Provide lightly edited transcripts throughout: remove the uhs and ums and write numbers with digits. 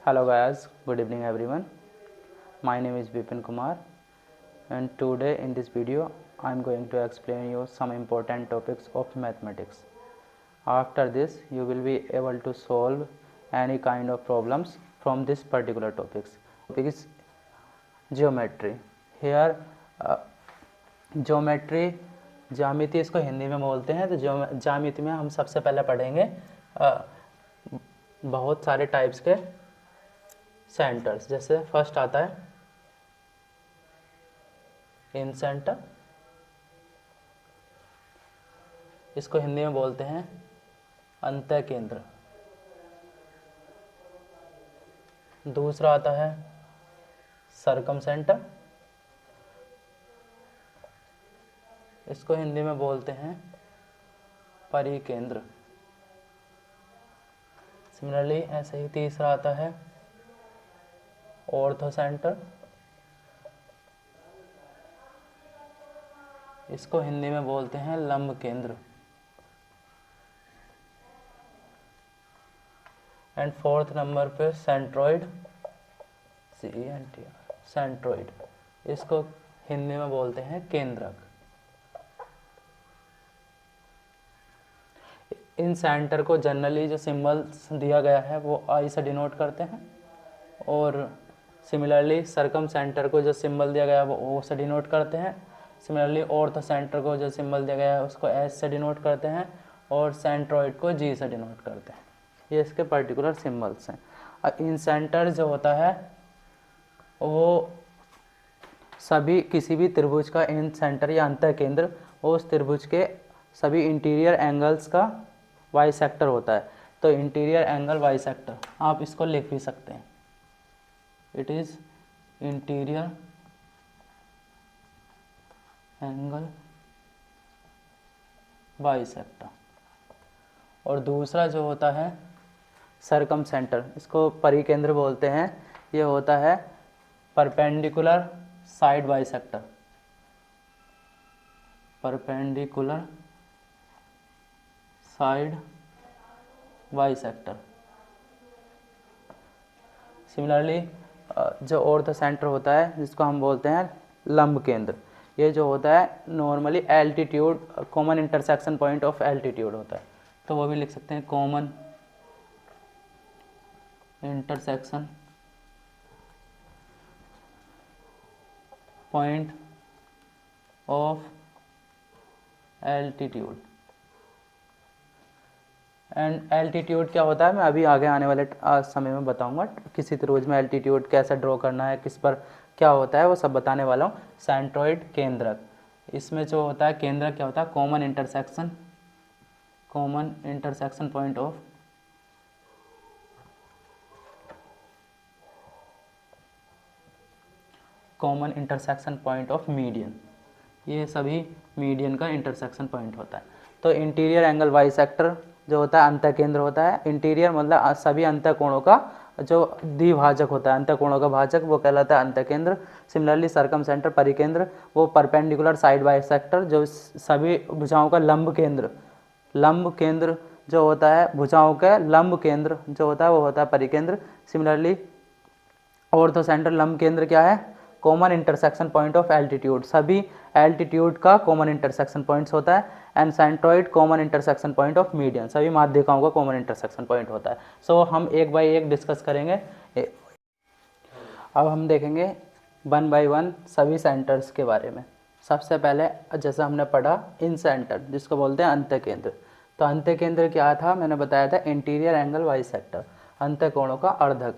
Hello guys, good evening everyone. My name is Vipin Kumar and today in this video I am going to explain you some important topics of mathematics. After this you will be able to solve any kind of problems from this particular topics. Topic is geometry. Here geometry ज्यामिति इसको हिंदी में बोलते हैं। तो ज्यामिति में हम सबसे पहले पढ़ेंगे बहुत सारे टाइप्स के सेंटर्स। जैसे फर्स्ट आता है इन सेंटर, इसको हिंदी में बोलते हैं अंतः केंद्र। दूसरा आता है सरकम सेंटर, इसको हिंदी में बोलते हैं परिकेंद्र। सिमिलरली ऐसे ही तीसरा आता है ऑर्थो सेंटर, इसको हिंदी में बोलते हैं लंब केंद्र। एंड फोर्थ नंबर पे सेंट्रॉइड, सेंट्रॉइड, इसको हिंदी में बोलते हैं केंद्रक। इन सेंटर को जनरली जो सिंबल दिया गया है वो आई से डिनोट करते हैं, और सिमिलरली सरकम सेंटर को जो सिंबल दिया गया है वो ओ से डिनोट करते हैं। सिमिलरली ऑर्थो सेंटर को जो सिंबल दिया गया है उसको एस से डिनोट करते हैं, और सेंट्रॉइड को जी से डिनोट करते हैं। ये इसके पर्टिकुलर सिंबल्स हैं। और इन सेंटर जो होता है वो सभी किसी भी त्रिभुज का इन सेंटर या अंतः केंद्र वो उस त्रिभुज के सभी इंटीरियर एंगल्स का वाई सेक्टर होता है। तो इंटीरियर एंगल वाई सेक्टर आप इसको लिख भी सकते हैं, it is interior angle bisector. और दूसरा जो होता है सरकम सेंटर, इसको परिकेंद्र बोलते हैं। ये होता है perpendicular side bisector, perpendicular side bisector. Similarly जो ऑर्थो सेंटर होता है जिसको हम बोलते हैं लंब केंद्र, ये जो होता है normally altitude, common intersection point of altitude होता है। तो वो भी लिख सकते हैं common intersection point of altitude. And altitude क्या होता है मैं अभी आगे आने वाले समय में बताऊंगा। किसी त्रिभुज में एल्टीट्यूड कैसे ड्रॉ करना है, किस पर क्या होता है, वो सब बताने वाला हूँ। सेंट्रॉइड केंद्रक, इसमें जो होता है केंद्रक क्या होता है common intersection point of common intersection point of median. ये सभी मीडियन का इंटरसेक्शन पॉइंट होता है। तो इंटीरियर एंगल वाई सेक्टर जो होता है अंतः केंद्र होता है। इंटीरियर मतलब सभी अंतः कोणों का जो द्विभाजक होता है, अंतः कोणों का भाजक, वो कहलाता है अंतः केंद्र। सिमिलरली सरकम सेंटर परिकेंद्र, वो परपेंडिकुलर साइड वाई सेक्टर जो सभी भुजाओं का लंब केंद्र जो होता है, भुजाओं का लंब केंद्र जो होता है वो होता है परिकेंद्र। सिमिलरली ऑर्थो सेंटर लंब केंद्र क्या है, common intersection point of altitude, सभी एल्टीट्यूड का कॉमन इंटरसेक्शन पॉइंट्स होता है। And centroid common intersection point of median, सभी माध्यिकाओं का कॉमन इंटरसेक्शन पॉइंट होता है। सो हम एक बाय एक डिस्कस करेंगे। अब हम देखेंगे 1 by 1 सभी सेंटर्स के बारे में। सबसे पहले जैसे हमने पढ़ा इन सेंटर जिसको बोलते हैं अंतः केंद्र। तो अंतः केंद्र क्या था मैंने बताया था इंटीरियर एंगल वाई सेक्टर, अंतः कोणों का अर्धक।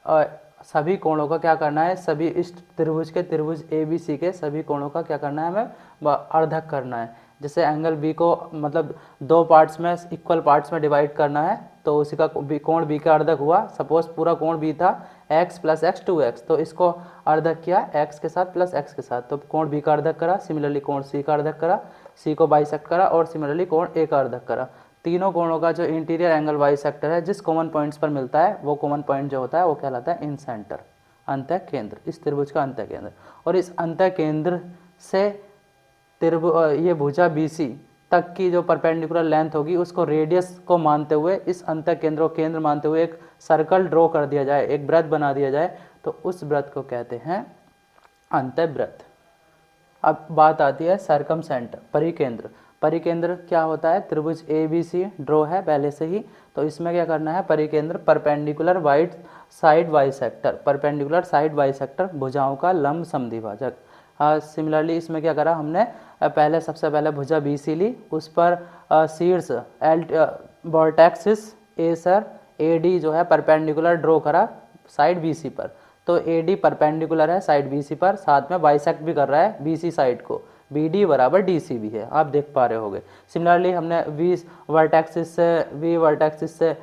और सभी कोणों का क्या करना है, सभी इस त्रिभुज ABC के सभी कोणों का क्या करना है हमें अर्धक करना है। जैसे एंगल बी को मतलब दो पार्ट्स में इक्वल पार्ट्स में डिवाइड करना है, तो उसी का कोण बी का अर्धक हुआ। सपोज पूरा कोण बी था x + x 2x, तो इसको अर्धक किया x के साथ प्लस x के साथ, तो कोण बी का अर्धक करा। सिमिलरली कोण सी का अर्धक करा, सी को बाइसेक्ट करा, और सिमिलरली कोण ए का अर्धक करा। तीनों कोणों का जो इंटीरियर एंगल वाई सेक्टर है जिस कॉमन पॉइंट्स पर मिलता है वो कॉमन पॉइंट जो होता है वो कहलाता है इन सेंटर, अंतः केंद्र, इस त्रिभुज का अंतः केंद्र। और इस अंतः केंद्र से ये भुजा BC तक की जो परपेंडिकुलर लेंथ होगी उसको रेडियस को मानते हुए, इस अंतः केंद्र को केंद्र मानते हुए एक सर्कल ड्रॉ कर दिया जाए, एक वृत्त बना दिया जाए, तो उस वृत्त को कहते हैं अंतःवृत्त। अब बात आती है सरकम सेंटर, परिकेंद्र। परिकेंद्र क्या होता है? त्रिभुज ए बी सी ड्रॉ है पहले से ही, तो इसमें क्या करना है? परिकेंद्र perpendicular wide side bisector, perpendicular side bisector, भुजाओं का लंब समद्विभाजक। सिमिलरली इसमें क्या करा हमने? सबसे पहले भुजा बी सी ली, उस पर शीर्ष वर्टेक्सिस ए सर ए डी जो है परपेंडिकुलर ड्रॉ करा साइड बी सी पर, तो ए डी परपेंडिकुलर है साइड बी सी पर, साथ में बाइसेक्ट भी कर रहा है बी सी साइड को, बी डी बराबर डी सी भी है, आप देख पा रहे होगे। सिमिलरली हमने वी वर्टेक्सिस से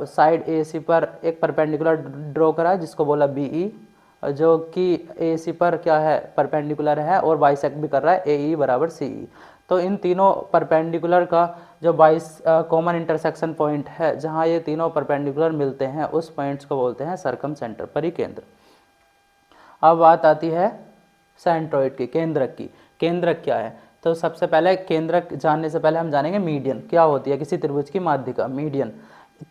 साइड ए सी पर एक परपेंडिकुलर ड्रॉ करा जिसको बोला बी ई, जो कि ए सी पर क्या है? परपेंडिकुलर है और बाइसेक्ट भी कर रहा है, ए ई बराबर सी ई। तो इन तीनों परपेंडिकुलर का जो कॉमन इंटरसेक्शन पॉइंट है, जहाँ ये तीनों परपेंडिकुलर मिलते हैं, उस पॉइंट्स को बोलते हैं सरकम सेंटर, परिकेंद्र। अब बात आती है सेंट्रोइड की, केंद्रक की। केंद्रक क्या है? तो सबसे पहले केंद्रक जानने से पहले हम जानेंगे मीडियन क्या होती है किसी त्रिभुज की माध्यिका। मीडियन,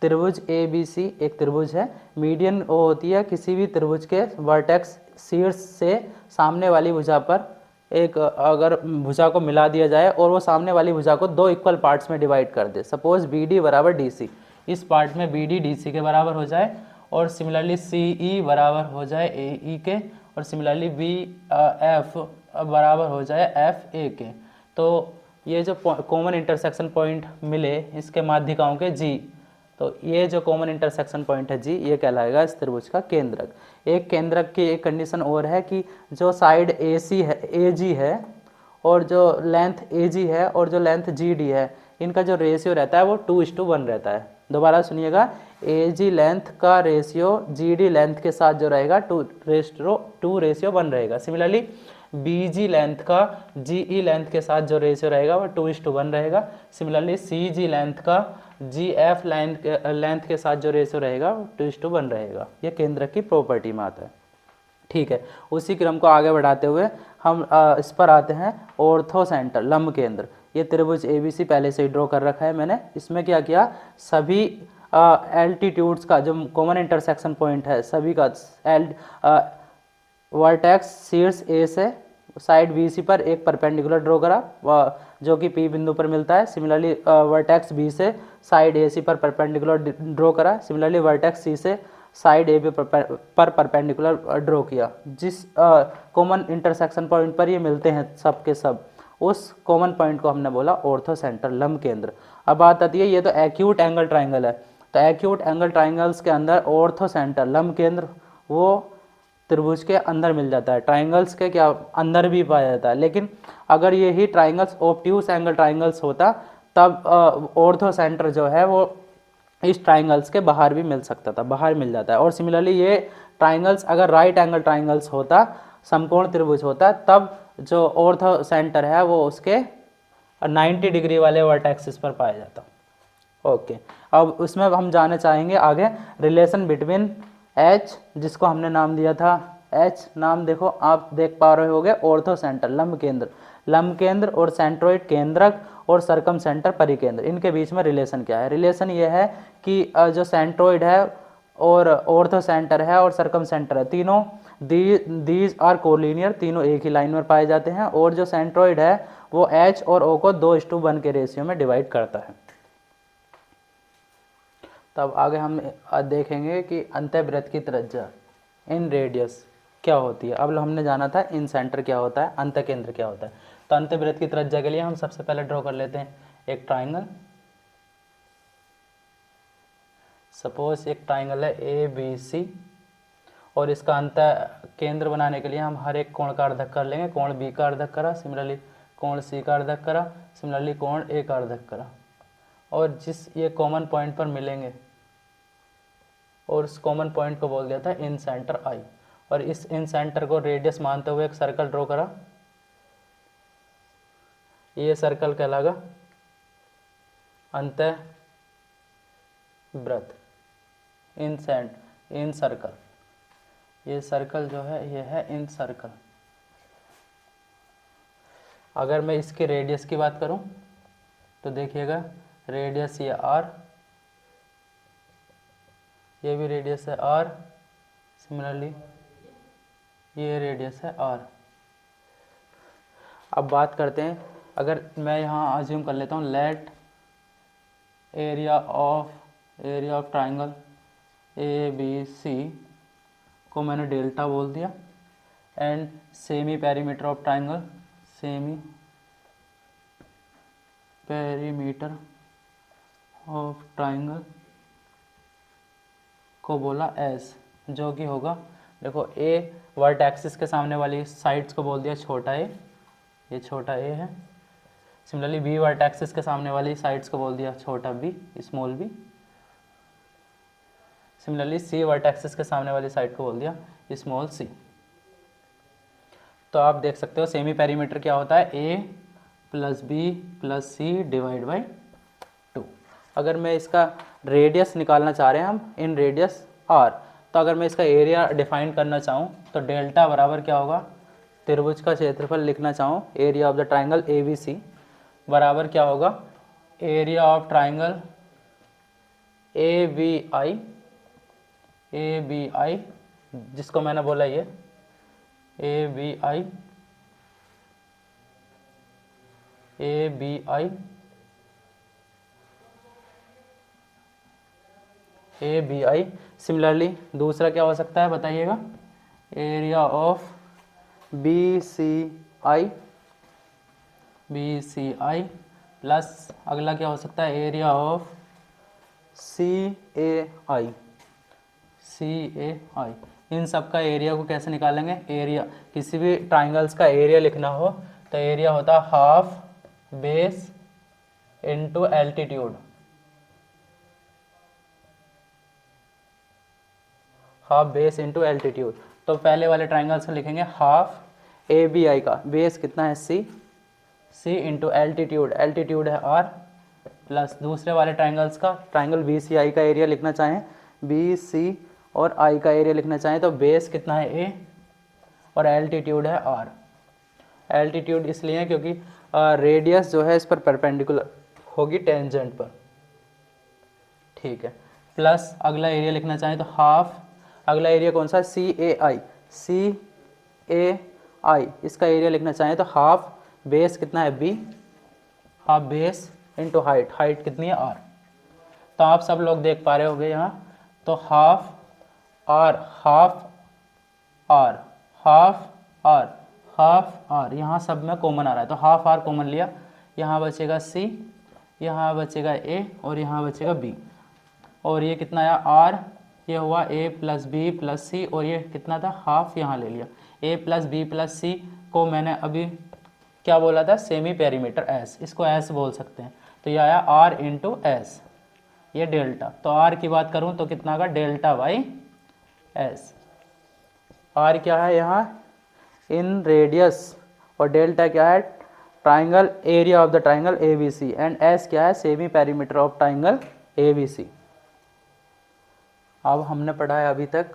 त्रिभुज ए बी सी एक त्रिभुज है, मीडियन वो होती है किसी भी त्रिभुज के वर्टेक्स शीर्ष से सामने वाली भुजा पर एक अगर भुजा को मिला दिया जाए और वो सामने वाली भुजा को दो इक्वल पार्ट्स में डिवाइड कर दे, सपोज बी डी बराबर डी सी, इस पार्ट में बी डी डी सी के बराबर हो जाए और सिमिलरली सी ई बराबर हो जाए ए ई के, और सिमिलरली बी एफ बराबर हो जाए एफ ए के। तो ये जो कॉमन इंटरसेक्शन पॉइंट मिले इसके माध्यिकाओं के जी, तो ये जो कॉमन इंटरसेक्शन पॉइंट है जी, ये कहलाएगा इस त्रिभुज का केंद्रक। एक केंद्रक की एक कंडीशन और है कि जो साइड ए सी है, ए जी है, और जो लेंथ ए जी है और जो लेंथ जी डी है, इनका जो रेशियो रहता है वो 2:1 रहता है। दोबारा सुनिएगा, ए जी लेंथ का रेशियो जी डी लेंथ के साथ जो रहेगा 2:1 रहेगा। सिमिलरली बी जी लेंथ का जी ई लेंथ के साथ जो रेशियो रहेगा वो 2:1 रहेगा। सिमिलरली सी जी लेंथ का जी एफ लेंथ के साथ जो रेशियो रहेगा वो 2:1 रहेगा। ये केंद्रक की प्रॉपर्टी में आता है। ठीक है, उसी क्रम को आगे बढ़ाते हुए हम इस पर आते हैं ऑर्थो सेंटर, लंब केंद्र। ये त्रिभुज ए बी सी पहले से ही ड्रॉ कर रखा है मैंने। इसमें क्या किया? सभी एल्टीट्यूड्स का जो कॉमन इंटरसेक्शन पॉइंट है सभी का वर्टेक्स शीर्ष ए से साइड बी सी पर एक परपेंडिकुलर ड्रॉ करा जो कि पी बिंदु पर मिलता है। सिमिलरली वर्टेक्स बी से साइड ए सी पर परपेंडिकुलर ड्रॉ करा। सिमिलरली वर्टेक्स सी से साइड ए पर परपेंडिकुलर ड्रॉ किया। जिस कॉमन इंटरसेक्शन पॉइंट पर ये मिलते हैं सब के सब, उस कॉमन पॉइंट को हमने बोला ऑर्थो सेंटर, लंब केंद्र। अब बात आती है, ये तो एक्यूट एंगल ट्राइंगल है, तो एक्यूट एंगल ट्राइंगल्स के अंदर ऑर्थो सेंटर, लंब केंद्र, वो त्रिभुज के अंदर मिल जाता है। ट्राइंगल्स के क्या अंदर भी पाया जाता है, लेकिन अगर ये ही ट्राइंगल्स ऑब्ट्यूस एंगल ट्राइंगल्स होता तब ऑर्थो सेंटर जो है वो इस ट्राइंगल्स के बाहर भी मिल सकता था, बाहर मिल जाता है। और सिमिलरली ये ट्राइंगल्स अगर राइट एंगल ट्राइंगल्स होता, समकोण त्रिभुज होता, तब जो ऑर्थो सेंटर है वो उसके 90 डिग्री वाले वर्टेक्सिस पर पाया जाता। ओके, अब उसमें हम जानना चाहेंगे आगे रिलेशन बिटवीन एच, जिसको हमने नाम दिया था एच नाम, देखो आप देख पा रहे होगे, ऑर्थो सेंटर, लंब केंद्र, लंब केंद्र और सेंट्रोइड केंद्रक और सरकम सेंटर परिकेंद्र, इनके बीच में रिलेशन क्या है? रिलेशन ये है कि जो सेंट्रोइड है और ऑर्थो सेंटर है और सरकम सेंटर है, तीनों दीज आर कोलिनियर, तीनों एक ही लाइन में पाए जाते हैं। और जो सेंट्रोइड है वो एच और ओ को 2:1 के रेशियो में डिवाइड करता है। तब आगे हम देखेंगे कि अंतःवृत्त की त्रिज्या इन रेडियस क्या होती है। अब हमने जाना था इन सेंटर क्या होता है, अंतःकेंद्र क्या होता है। तो अंतःवृत्त की त्रिज्या के लिए हम सबसे पहले ड्रॉ कर लेते हैं एक ट्राइंगल। सपोज एक ट्राइंगल है ए बी सी, और इसका अंतः केंद्र बनाने के लिए हम हर एक कोण का अर्धक कर लेंगे। कोण बी का अर्धक करा, सिमिलरली कोण सी का अर्धक करा, सिमिलरली कोण ए का अर्धक करा, और जिस ये कॉमन पॉइंट पर मिलेंगे और उस कॉमन पॉइंट को बोल दिया था इन सेंटर आई, और इस इन सेंटर को रेडियस मानते हुए एक सर्कल ड्रॉ करा। ये सर्कल कहलाएगा अंतःवृत्त, इन सर्कल। ये सर्कल जो है ये है इन सर्कल। अगर मैं इसके रेडियस की बात करूं तो देखिएगा रेडियस ये आर, ये भी रेडियस है आर, सिमिलरली ये रेडियस है आर। अब बात करते हैं, अगर मैं यहाँ अज्यूम कर लेता हूँ let area of triangle A B C को मैंने डेल्टा बोल दिया, and semi perimeter of triangle, semi perimeter of triangle को बोला एस, जो कि होगा, देखो ए वर्ट एक्सिस के सामने वाली साइड्स को बोल दिया छोटा ए, ये छोटा ए है। सिमिलरली बी वर्ट एक्सिस के सामने वाली साइड्स को बोल दिया छोटा B, small B. Similarly C vertex के सामने वाली साइड को बोल दिया स्मॉल सी। तो आप देख सकते हो सेमी पेरीमीटर क्या होता है, A plus B plus C divide by 2। अगर मैं इसका रेडियस निकालना चाह रहे हैं हम इन रेडियस आर, तो अगर मैं इसका एरिया डिफाइन करना चाहूँ तो डेल्टा बराबर क्या होगा, त्रिभुज का क्षेत्रफल लिखना चाहूँ, area of the triangle A B C बराबर क्या होगा, area of triangle A B I, जिसको मैंने बोला ये ए बी आई। सिमिलरली दूसरा क्या हो सकता है बताइएगा, area of B C I plus अगला क्या हो सकता है, एरिया ऑफ सी ए आई। इन सब का एरिया को कैसे निकालेंगे, एरिया किसी भी ट्राइंगल्स का एरिया लिखना हो तो एरिया होता है half base into altitude, half base into altitude. तो पहले वाले ट्राइंगल्स में लिखेंगे हाफ ए बी आई का बेस कितना है सी इंटू एल्टीट्यूड, एल्टीट्यूड है आर, प्लस दूसरे वाले ट्राइंगल्स का, ट्राइंगल बी सी आई का एरिया लिखना चाहें, बी सी और आई का एरिया लिखना चाहें तो बेस कितना है ए और एल्टीट्यूड है आर। एल्टीट्यूड इसलिए है क्योंकि रेडियस जो है इस पर परपेंडिकुलर होगी टेंजेंट पर, ठीक है। प्लस अगला एरिया लिखना चाहें तो हाफ, अगला एरिया कौन सा है, सी ए आई, इसका एरिया लिखना चाहें तो हाफ बेस कितना है B, half base into height, height कितनी है आर। तो आप सब लोग देख पा रहे होंगे यहाँ, तो हाफ आर यहाँ सब में कॉमन आ रहा है, तो हाफ आर कॉमन लिया, यहाँ बचेगा सी, यहाँ बचेगा ए और यहाँ बचेगा बी, और ये कितना आया आर, ये हुआ ए प्लस बी प्लस सी, और ये कितना था हाफ, यहाँ ले लिया ए प्लस बी प्लस सी को मैंने अभी क्या बोला था, सेमी पेरीमीटर एस, इसको एस बोल सकते हैं। तो ये आया आर इंटू एस, ये डेल्टा। तो आर की बात करूं तो कितना का, डेल्टा बाई एस। आर क्या है यहाँ इन रेडियस, और डेल्टा क्या है triangle area of the triangle A B C, and S क्या है semi perimeter of triangle A B C. अब हमने पढ़ा है अभी तक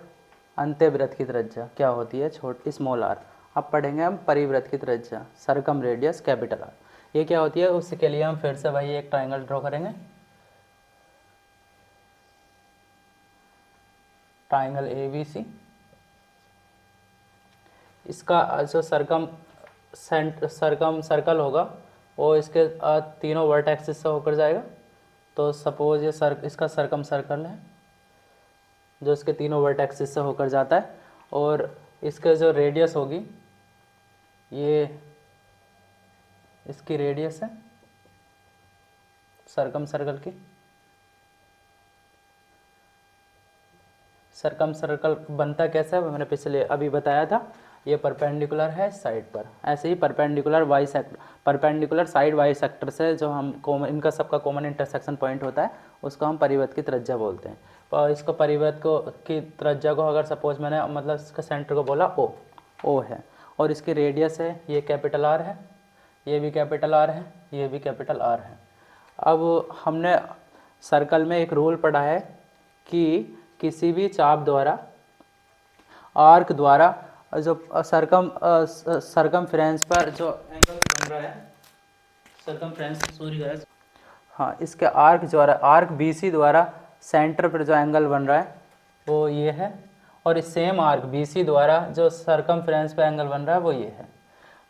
अंत्यवृत्त की त्रिज्या क्या होती है, छोटी स्मॉल आर। अब पढ़ेंगे हम परिवृत्त की त्रिज्या, सरकम रेडियस कैपिटल आर, ये क्या होती है। उसके लिए हम फिर से भाई एक ट्राइंगल ड्रॉ करेंगे, ट्राइंगल ए बी सी। इसका जो सरकम सर्कल होगा वो इसके तीनों वर्टेक्सिस से होकर जाएगा। तो सपोज ये इसका सरकम सर्कल है जो इसके तीनों वर्टेक्सिस से होकर जाता है, और इसके जो रेडियस होगी ये इसकी रेडियस है सरकम सर्कल की। सरकम सर्कल बनता कैसा है मैंने पिछले अभी बताया था, ये परपेंडिकुलर है साइड पर, ऐसे ही परपेंडिकुलर साइड वाई सेक्टर से जो हम कॉमन, इनका सबका कॉमन इंटरसेक्शन पॉइंट होता है उसको हम परिवृत्त की त्रिज्या बोलते हैं। और इसको परिवृत्त की त्रिज्या को अगर सपोज मैंने मतलब इसका सेंटर को बोला ओ है, और इसकी रेडियस है ये कैपिटल आर है, ये भी कैपिटल आर है, ये भी कैपिटल आर है। अब हमने सर्कल में एक रूल पढ़ा है कि किसी भी चाप द्वारा, आर्क द्वारा जो सरकमफ्रेंस पर जो एंगल बन रहा है, हाँ, इसके आर्क BC द्वारा सेंटर पर जो एंगल बन रहा है वो ये है, और इस सेम आर्क BC द्वारा जो सरकमफ्रेंस पर एंगल बन रहा है वो ये है।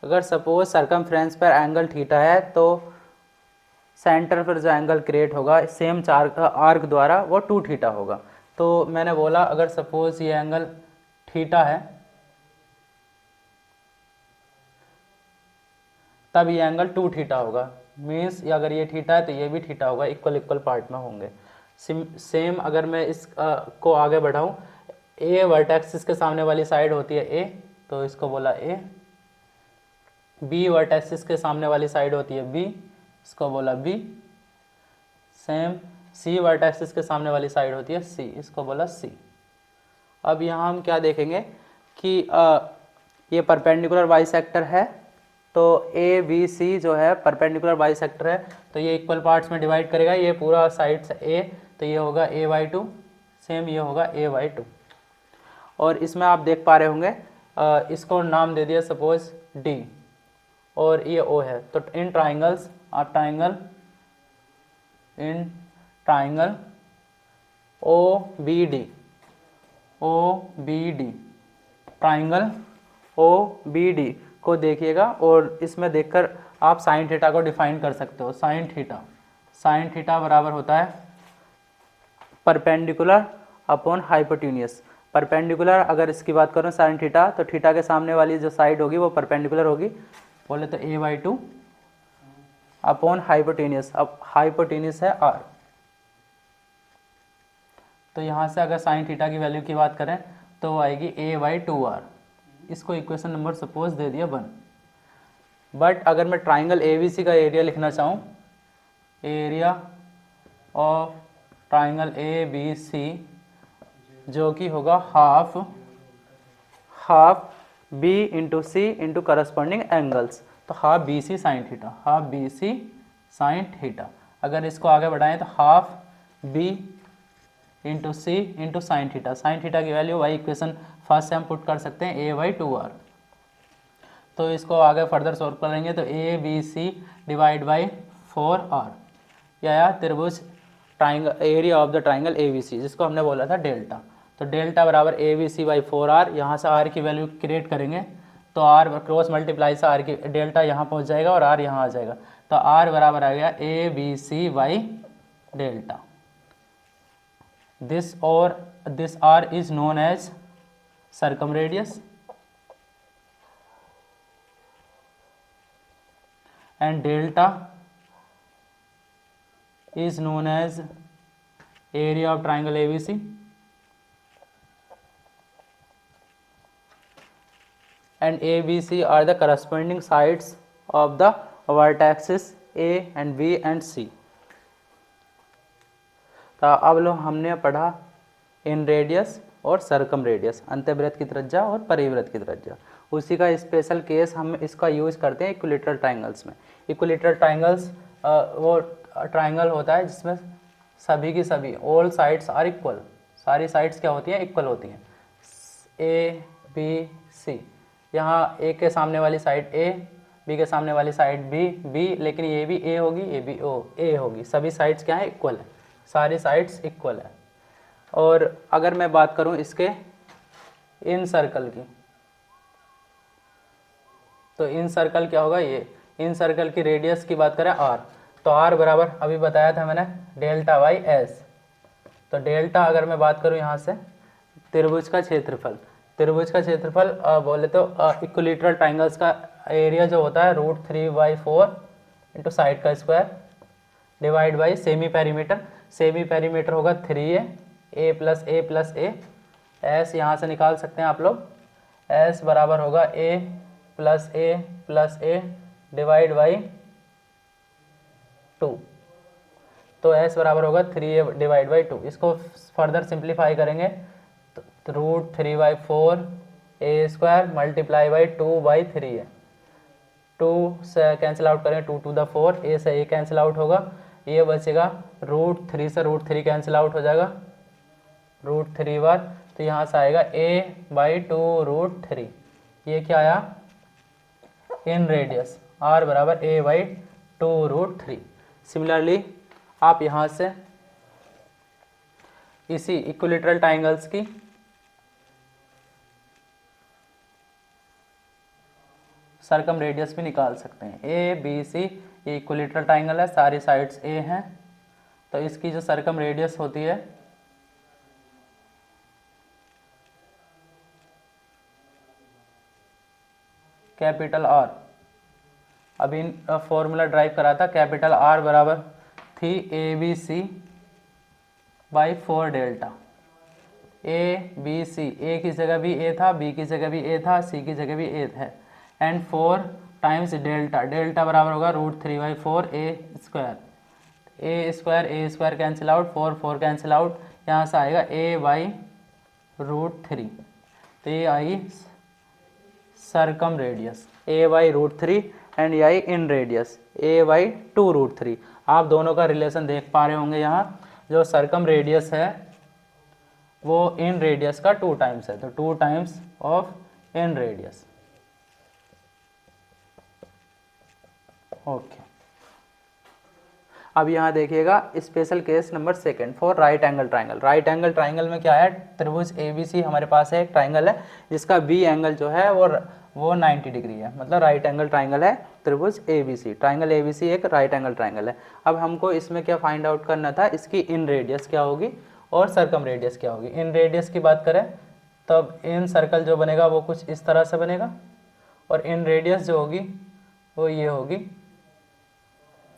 अगर सपोज सरकमफ्रेंस पर एंगल थीटा है तो सेंटर पर जो एंगल क्रिएट होगा सेम आर्क द्वारा वो 2 थीटा होगा। तो मैंने बोला अगर सपोज ये एंगल थीटा है तब ये एंगल 2 थीटा होगा, मीन्स अगर ये थीटा है तो ये भी थीटा होगा, इक्वल इक्वल पार्ट में होंगे। सेम अगर मैं इस को आगे बढ़ाऊँ, ए वर्टेक्सिस के सामने वाली साइड होती है ए, तो इसको बोला ए। बी वर्टेक्सिस के सामने वाली साइड होती है बी, इसको बोला बी। सेम सी वर्टेक्सिस के सामने वाली साइड होती है सी, इसको बोला सी। अब यहाँ हम क्या देखेंगे कि ये परपेंडिकुलर बाइसेक्टर है, तो ए बी सी जो है परपेंडिकुलर बाइसेक्टर है, तो ये इक्वल पार्ट्स में डिवाइड करेगा। ये पूरा साइड से ए, तो ये होगा a/2, सेम ये होगा a/2। और इसमें आप देख पा रहे होंगे इसको नाम दे दिया सपोज D, और ये O है। तो इन ट्राइंगल्स आप ट्राइंगल OBD, ट्राइंगल OBD को देखिएगा, और इसमें देखकर आप साइन थीटा को डिफाइन कर सकते हो। साइन थीटा बराबर होता है परपेंडिकुलर अपॉन हाइपोटेन्यूस। परपेंडिकुलर अगर इसकी बात करूँ साइन थीटा, तो थीटा के सामने वाली जो साइड होगी वो परपेंडिकुलर होगी, बोले तो a/2 अपॉन हाइपोटेन्यूस। अब हाइपोटेन्यूस है r, तो यहाँ से अगर साइन थीटा की वैल्यू की बात करें तो आएगी a/2r। इसको इक्वेशन नंबर सपोज दे दिया 1। बट अगर मैं ट्राइंगल ABC का एरिया लिखना चाहूँ, एरिया ऑफ ट्राइंगल ABC जो कि होगा half B into C into corresponding angles, तो हाफ BC साइन थीटा। अगर इसको आगे बढ़ाएं तो half B into C into sine theta. Sine theta की वैल्यू वही इक्वेशन फर्स्ट से हम पुट कर सकते हैं a/2r। तो इसको आगे फर्दर सॉल्व करेंगे तो ABC डिवाइड बाई 4r, या त्रिभुज triangle area of the triangle ABC जिसको हमने बोला था डेल्टा। तो डेल्टा बराबर ABC बाई 4r। यहाँ से r की वैल्यू क्रिएट करेंगे तो r क्रॉस मल्टीप्लाई से r की डेल्टा यहाँ पहुँच जाएगा और r यहाँ आ जाएगा, तो r बराबर आ गया ABC by delta. This r is known as circumradius and delta is known as area of triangle ABC, and ABC are the corresponding sides of the vertices A and B and C। तो अब लोग हमने पढ़ा इन radius और circum radius, अंतःवृत्त की त्रिज्या और परिवृत्त की त्रिज्या। उसी का स्पेशल केस हम इसका यूज़ करते हैं इक्विलेटरल ट्राइंगल्स में। इक्विलेटरल ट्राइंगल्स वो ट्राइंगल होता है जिसमें सभी की सभी ऑल साइड्स आर इक्वल, सारी साइड्स क्या होती हैं, इक्वल होती हैं। A B C, यहाँ A के सामने वाली साइड A, B के सामने वाली साइड B, लेकिन ये भी A होगी, ये भी A होगी। सभी साइड्स क्या है, इक्वल है, सारी साइड्स इक्वल है। और अगर मैं बात करूं इसके इन सर्कल की, तो इन सर्कल क्या होगा, ये इन सर्कल की रेडियस की बात करें r, तो r बराबर अभी बताया था मैंने डेल्टा बाई s। तो डेल्टा अगर मैं बात करूं यहाँ से त्रिभुज का क्षेत्रफल, बोले तो इक्विलेटरल ट्राइंगल्स का एरिया जो होता है √3/4 इंटू साइड का square divide by semi perimeter होगा 3a plus a plus a। s यहाँ से निकाल सकते हैं आप लोग, s बराबर होगा a plus a divide by 2, तो s बराबर होगा 3a डिवाइड बाई 2। इसको फर्दर सिंप्लीफाई करेंगे तो √3/4 a square multiply by 2/3a, 2 से कैंसिल आउट करें 2 टू द 4, a से a कैंसिल आउट होगा, ये बचेगा √3 से √3 कैंसिल आउट हो जाएगा, √3 बार, तो यहाँ से आएगा a/2 √3। ये क्या आया, इन रेडियस r बराबर a/2 √3। सिमिलरली आप यहाँ से इसी इक्विलेटरल ट्राइंगल्स की सर्कम रेडियस भी निकाल सकते हैं। ए बी सी, ये इक्विलेटरल ट्राइंगल है, सारी साइड्स ए हैं, तो इसकी जो सर्कम रेडियस होती है कैपिटल आर। अभी फॉर्मूला ड्राइव करा था, कैपिटल आर बराबर थी A B C by 4 delta. A B C, A की जगह भी ए था, बी की जगह भी ए था, सी की जगह भी ए है, एंड 4 टाइम्स डेल्टा। डेल्टा बराबर होगा √3/4 A square cancel out, 4 cancel out, यहाँ से आएगा a/√3। तो ये आई सर्कम रेडियस, a/√3 एंड ये आई इन रेडियस a/2√3। आप दोनों का रिलेशन देख पा रहे होंगे, यहाँ जो सर्कम रेडियस है वो इन रेडियस का 2 टाइम्स है, तो 2 times of in radius. Okay, अब यहाँ देखिएगा special case number 2 for right angle triangle. Right angle triangle में क्या है, त्रिभुज ABC हमारे पास है, एक ट्राइंगल है जिसका बी एंगल जो है वो 90 डिग्री है, मतलब राइट एंगल ट्राइंगल है त्रिभुज ABC। ट्राइंगल ABC एक राइट एंगल ट्राइंगल है। अब हमको इसमें क्या फाइंड आउट करना था, इसकी इन रेडियस क्या होगी और सर्कम रेडियस क्या होगी। इन रेडियस की बात करें तब इन सर्कल जो बनेगा वो कुछ इस तरह से बनेगा, और इन रेडियस जो होगी वो ये होगी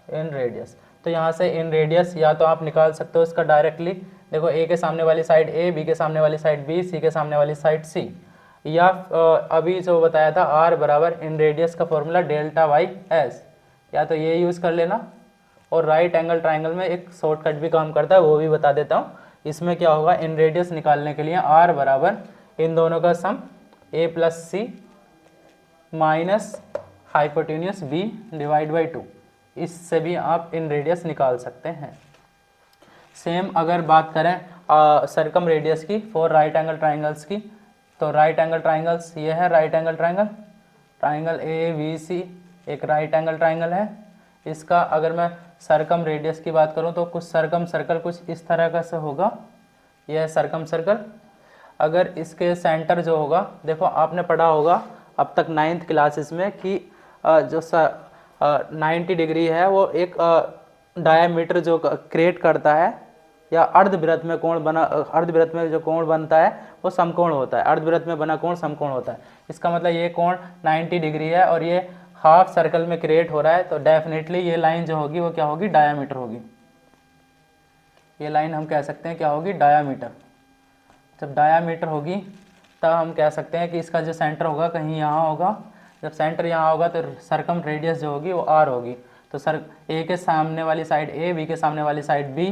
इन रेडियस। तो यहाँ से इन रेडियस या तो आप निकाल सकते हो इसका डायरेक्टली, देखो ए के सामने वाली साइड ए, बी के सामने वाली साइड बी, सी के सामने वाली साइड सी, या अभी जो बताया था आर बराबर इन रेडियस का फॉर्मूला ΔYS, या तो ये यूज़ कर लेना। और राइट एंगल ट्राइंगल में एक शॉर्टकट भी काम करता है, वो भी बता देता हूँ। इसमें क्या होगा, इन रेडियस निकालने के लिए आर बराबर इन दोनों का सम a+c minus hypotenuse b divide by 2, इससे भी आप इन रेडियस निकाल सकते हैं। सेम अगर बात करें सर्कम रेडियस की फॉर राइट एंगल ट्राइंगल्स की, तो राइट एंगल ट्राइंगल्स ये है right angle triangle, triangle ABC एक राइट एंगल ट्राइंगल है। इसका अगर मैं सर्कम रेडियस की बात करूं तो कुछ सर्कम सर्कल कुछ इस तरह का से होगा, यह है सर्कम सर्कल। अगर इसके सेंटर जो होगा, देखो आपने पढ़ा होगा अब तक 9th क्लासेस में कि जो 90 डिग्री है वो एक डायमीटर जो क्रिएट करता है, या अर्धवृत्त में कोण बना, अर्धवृत्त में जो कोण बनता है वो समकोण होता है, अर्धवृत्त में बना कोण समकोण होता है। इसका मतलब ये कोण 90 डिग्री है और ये हाफ सर्कल में क्रिएट हो रहा है, तो डेफिनेटली ये लाइन जो होगी वो क्या होगी, डायामीटर होगी। ये लाइन हम कह सकते हैं क्या होगी, डायामीटर। जब डायामीटर होगी तब हम कह सकते हैं कि इसका जो सेंटर होगा कहीं यहाँ होगा। जब सेंटर यहाँ होगा तो सर्कम रेडियस जो होगी वो आर होगी। तो सर ए के सामने वाली साइड ए, बी के सामने वाली साइड बी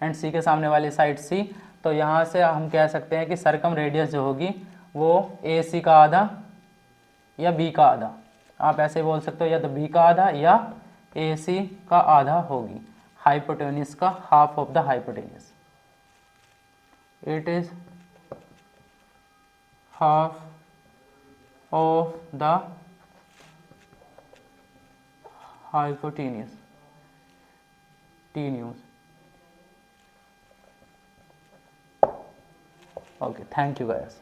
एंड सी के सामने वाली साइड सी, तो यहाँ से हम कह सकते हैं कि सर्कम रेडियस जो होगी वो ए सी का आधा या बी का आधा, आप ऐसे बोल सकते हो, या तो बी का आधा या ए सी का आधा होगी, हाइपोटेन्यूस का half of the hypotenuse. It is half of the hypotenuse T-news. Okay, thank you guys.